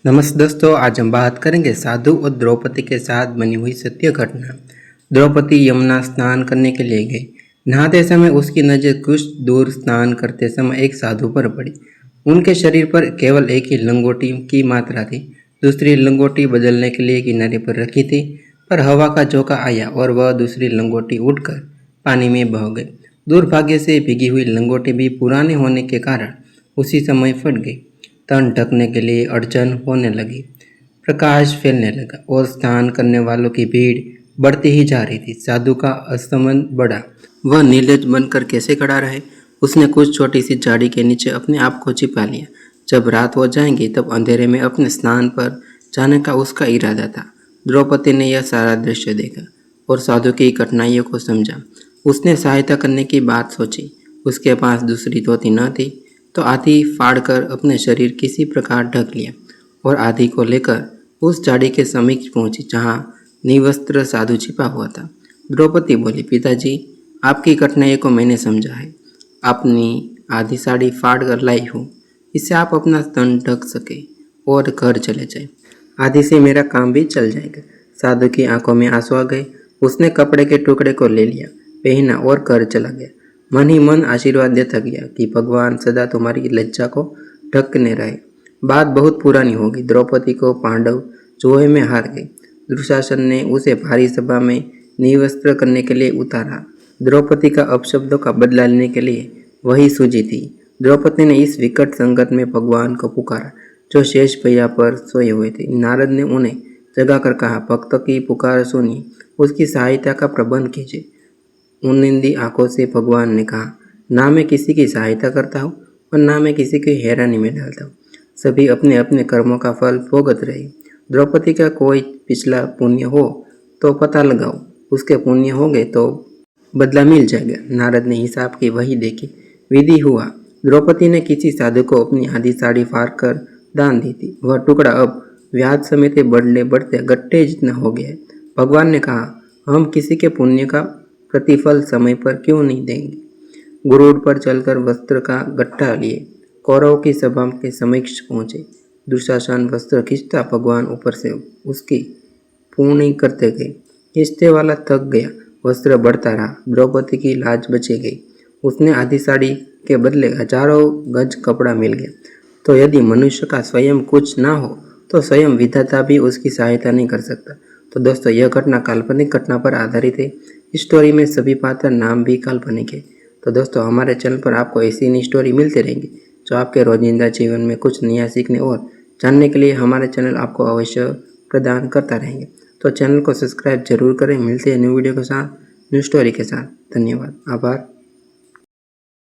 नमस्ते दोस्तों, आज हम बात करेंगे साधु और द्रौपदी के साथ बनी हुई सत्य घटना। द्रौपदी यमुना स्नान करने के लिए गई। नहाते समय उसकी नज़र कुछ दूर स्नान करते समय एक साधु पर पड़ी। उनके शरीर पर केवल एक ही लंगोटी की मात्रा थी। दूसरी लंगोटी बदलने के लिए किनारे पर रखी थी, पर हवा का झोंका आया और वह दूसरी लंगोटी उड़कर पानी में बह गई। दुर्भाग्य से भीगी हुई लंगोटी भी पुराने होने के कारण उसी समय फट गई। तन ढकने के लिए अड़चन होने लगी। प्रकाश फैलने लगा और स्नान करने वालों की भीड़ बढ़ती ही जा रही थी। साधु का असमन बढ़ा। वह निर्लज्ज बनकर कैसे खड़ा रहे? उसने कुछ छोटी सी झाड़ी के नीचे अपने आप को छिपा लिया। जब रात हो जाएंगी तब अंधेरे में अपने स्नान पर जाने का उसका इरादा था। द्रौपदी ने यह सारा दृश्य देखा और साधु की कठिनाइयों को समझा। उसने सहायता करने की बात सोची। उसके पास दूसरी धोती न थी तो आधी फाड़कर अपने शरीर किसी प्रकार ढक लिया और आधी को लेकर उस झाड़ी के समीप पहुंची जहां निवस्त्र साधु छिपा हुआ था। द्रौपदी बोली, पिताजी, आपकी कठिनाई को मैंने समझा है। अपनी आधी साड़ी फाड़ कर लाई हूँ, इससे आप अपना तन ढक सके और घर चले जाए। आधी से मेरा काम भी चल जाएगा। साधु की आंखों में आंसू आ गए। उसने कपड़े के टुकड़े को ले लिया, पहना और घर चला गया। मन ही मन आशीर्वाद देता गया कि भगवान सदा तुम्हारी लज्जा को ढकने रहे। बात बहुत पुरानी होगी। द्रौपदी को पांडव जुए में हार गए। दुशासन ने उसे भारी सभा में निवस्त्र करने के लिए उतारा। द्रौपदी का अपशब्दों का बदला लेने के लिए वही सूझी थी। द्रौपदी ने इस विकट संकट में भगवान को पुकारा जो शेष भैया पर सोए हुए थे। नारद ने उन्हें जगाकर कहा, भक्तों की पुकार सुनी, उसकी सहायता का प्रबंध कीजिए। उन्निंदी आंखों से भगवान ने कहा, ना मैं किसी की सहायता करता हूँ और ना मैं किसी की हैरानी में डालता हूँ। सभी अपने अपने कर्मों का फल भोगत रहे। द्रौपदी का कोई पिछला पुण्य हो तो पता लगाओ, उसके पुण्य होंगे तो बदला मिल जाएगा। नारद ने हिसाब की वही देखी। विधि हुआ। द्रौपदी ने किसी साधु को अपनी आधी साड़ी फाड़ कर दान दी थी। वह टुकड़ा अब व्याज समेत बढ़ने बढ़ते गट्टे जितना हो गया है। भगवान ने कहा, हम किसी के पुण्य का प्रतिफल समय पर क्यों नहीं देंगे? गुरूर पर चलकर वस्त्र का गट्ठा लिए कौरव की सभा के समक्ष पहुंचे। दुशासन वस्त्र खींचता भगवान ऊपर से उसकी पूर्णी करते गए। खींचते वाला थक गया, वस्त्र बढ़ता रहा। द्रौपदी की लाज बची गई। उसने आधी साड़ी के बदले हजारों गज कपड़ा मिल गया। तो यदि मनुष्य का स्वयं कुछ ना हो तो स्वयं विधाता भी उसकी सहायता नहीं कर सकता। तो दोस्तों, यह घटना काल्पनिक घटना पर आधारित है। इस स्टोरी में सभी पात्र नाम भी काल्पनिक है। तो दोस्तों, हमारे चैनल पर आपको ऐसी नई स्टोरी मिलती रहेंगी जो आपके रोजिंदा जीवन में कुछ नया सीखने और जानने के लिए हमारे चैनल आपको अवश्य प्रदान करता रहेंगे। तो चैनल को सब्सक्राइब जरूर करें। मिलते हैं न्यू वीडियो के साथ, न्यू स्टोरी के साथ। धन्यवाद, आभार।